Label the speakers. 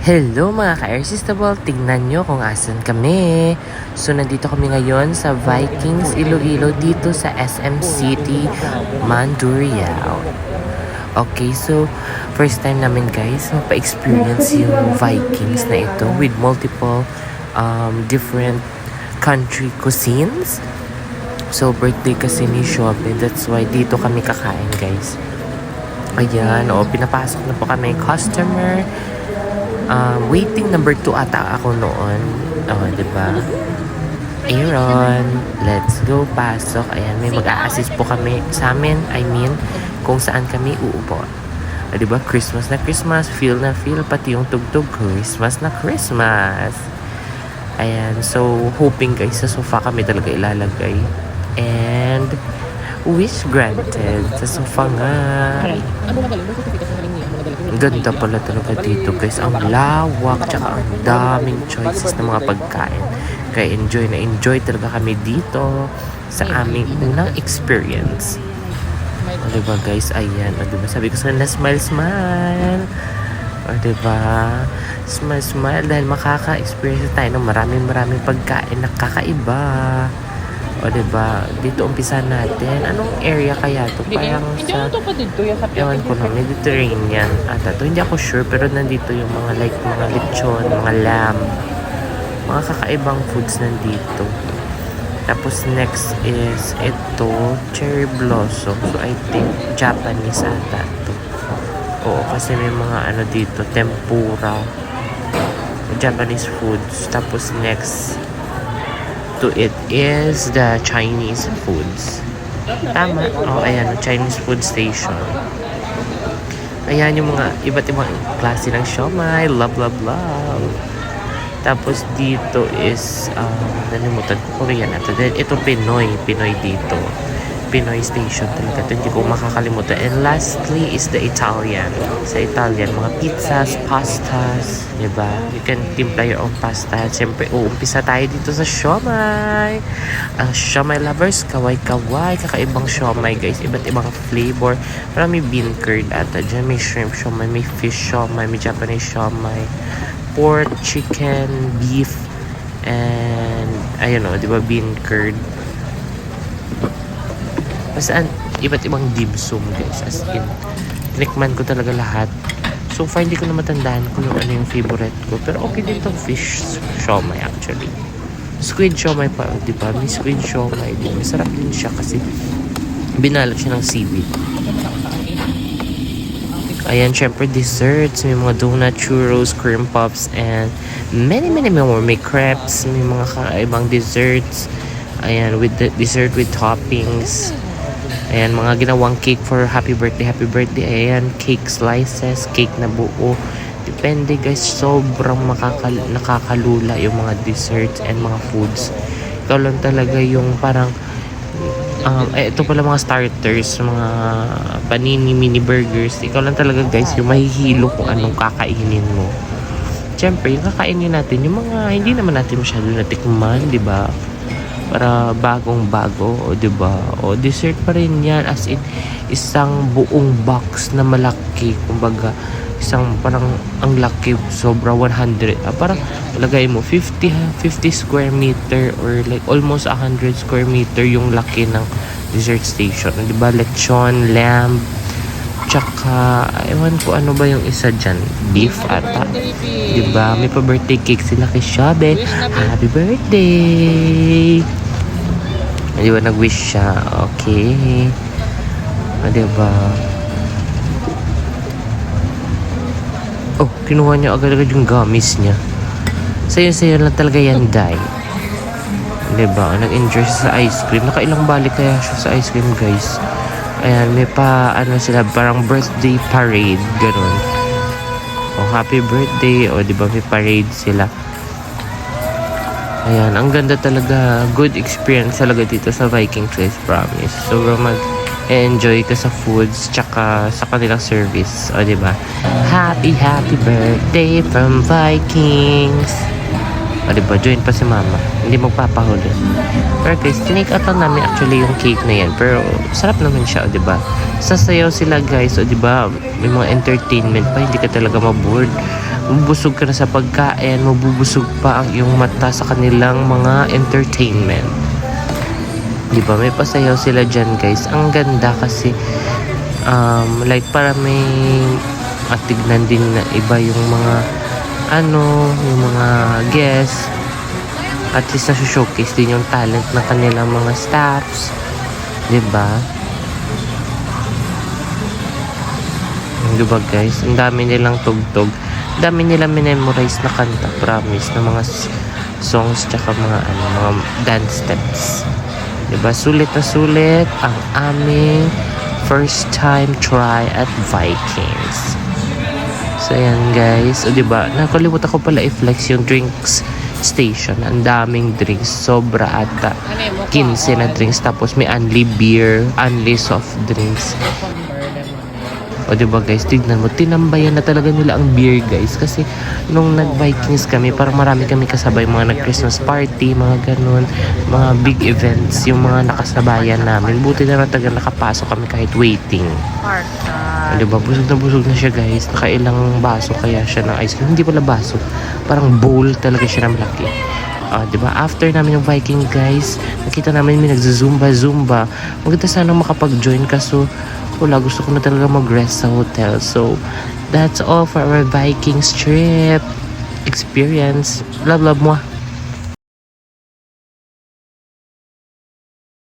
Speaker 1: Hello mga ka-Irresistible! Tingnan nyo kung asan kami. So nandito kami ngayon sa Vikings Iloilo dito sa SM City, Mandurriao. Okay, so first time namin guys mapa-experience yung Vikings na ito with multiple different country cuisines. So birthday kasi ni Shobe, that's why dito kami kakain guys. Ayan, pinapasok na po kami customer. Waiting number 2 ata ako noon. Diba? Aaron, let's go, pasok. Ayan, may mag-a-assist po kami sa amin. I mean, kung saan kami uupo. Diba? Christmas na Christmas, feel na feel, pati yung tugtog, Christmas na Christmas. Ayan, so hoping guys, sa sofa kami talaga ilalagay. And wish granted sa sofa nga. Ang ganda pala talaga dito guys. Ang lawak, tsaka ang daming choices ng mga pagkain. Kaya enjoy talaga kami dito sa aming unang experience. O diba guys, ayan. O diba, sabi ko sa na smile. O diba, smile dahil makaka-experience tayo ng maraming pagkain na kakaiba. O diba, dito umpisa natin. Anong area kaya to? Parang sa, ewan ko na, Mediterranean ata to. Hindi ako sure, pero nandito yung mga like, mga lechon, mga lamb. Mga kakaibang foods nandito. Tapos next is ito, cherry blossom. So I think Japanese ata to. Oo, kasi may mga ano dito, tempura. Japanese foods. Tapos next to it is the Chinese foods. Tama? Ayan, Chinese food station. Ayan yung mga iba't ibang klase ng siomai. Love. Tapos dito is, nalimutan ko, Korean ito. Then ito Pinoy dito. Pinoy station talaga. Ito hindi ko makakalimutan. And lastly is the Italian. Sa Italian, mga pizzas, pastas, diba? You can timpla your own pasta. Siyempre, umpisa tayo dito sa siomai. Siomai lovers, kaway. Kakaibang siomai, guys. Iba't ibang flavor. Parang may bean curd ata. Diyan may shrimp siomai, may fish siomai, may Japanese siomai, pork, chicken, beef, and ayun diba, bean curd. Basta iba't ibang dim sum guys, as in tinikman ko talaga lahat. So far hindi ko na matandaan kung ano yung favorite ko, pero okay din tong fish siomai actually. Squid siomai pa, diba? May squid siomai din, masarap din siya kasi binalot siya ng seaweed. Ayan, syempre desserts, may mga donut, churros, cream puffs, and many more. May crepes, may mga kakaibang desserts. Ayan, with the dessert with toppings. Ayan, mga ginawang cake for happy birthday. Ayan, cake slices, cake na buo. Depende guys, sobrang nakakalula yung mga desserts and mga foods. Ikaw lang talaga yung parang, ito pala mga starters, mga panini, mini burgers. Ikaw lang talaga guys, yung mahihilo kung anong kakainin mo. Siyempre, yung kakainin natin, yung mga hindi naman natin masyado natikman, di ba? Para bagong-bago, di ba? O dessert pa rin yan, as in isang buong box na malaki, kumbaga isang parang ang laki, sobra 100, parang lagay mo 50 square meter or like almost 100 square meter yung laki ng dessert station, di ba? Lechon, lamb, tsaka ewan ko ano ba yung isa dyan, beef ata, di ba? May pa birthday cake sila kay Shabe. Happy birthday, di ba? Nag-wish siya. Okay, di ba? Kinuha niya agad-agad yung gummies niya. Sayo lang talaga yan, Day. Diba? Nag-enjoy siya sa ice cream. Nakailang balik kaya siya sa ice cream, guys. Ayan, may pa, sila, parang birthday parade. Ganun. Happy birthday. Diba, may parade sila. Ayan, ang ganda talaga. Good experience talaga dito sa Viking Place, promise. So, enjoy ka sa foods tsaka sa kanilang service. Diba? Happy birthday from Vikings. Diba? Join pa si mama. Hindi magpapahuli. Pero guys, tinake out lang namin actually yung cake na yan. Pero sarap naman siya, di ba? Sasayaw sila guys, o di ba? May mga entertainment pa, hindi ka talaga maboard. Mabubusog ka na sa pagkain, mabubusog pa ang iyong mata sa kanilang mga entertainment. Di ba? May pasayaw sila dyan guys. Ang ganda kasi like para may tignan din na iba yung mga yung mga guests. At least nasa-showcase din yung talent ng kanilang mga staffs. Diba? Diba guys? Ang dami nilang tugtog. Ang dami nilang memorize na kanta. Promise. Na mga songs tsaka mga dance steps. Diba? Sulit na sulit ang aming first time try at Vikings. So ayan guys. O diba? Nakalimutan ko pala i-flex yung drinks station. Ang daming drinks. Sobra ata. 15 na drinks. Tapos may only beer, only soft drinks. O diba guys, tignan mo. Tinambayan na talaga nila ang beer guys. Kasi nung nag-Vikings kami, parang marami kami kasabay. Mga nag-Christmas party, mga ganun. Mga big events. Yung mga nakasabayan namin. Buti na talaga nakapasok kami kahit waiting. O diba, busog na siya guys. Nakailang baso kaya siya ng ice cream. Hindi pala baso. Parang bowl talaga siya ng malaki. Diba? After namin yung Viking guys, nakita namin may nagzumba. Maganda sana makapag-join kaso wala, gusto ko na talaga mag-rest sa hotel. So, that's all for our Vikings trip experience. Love mo.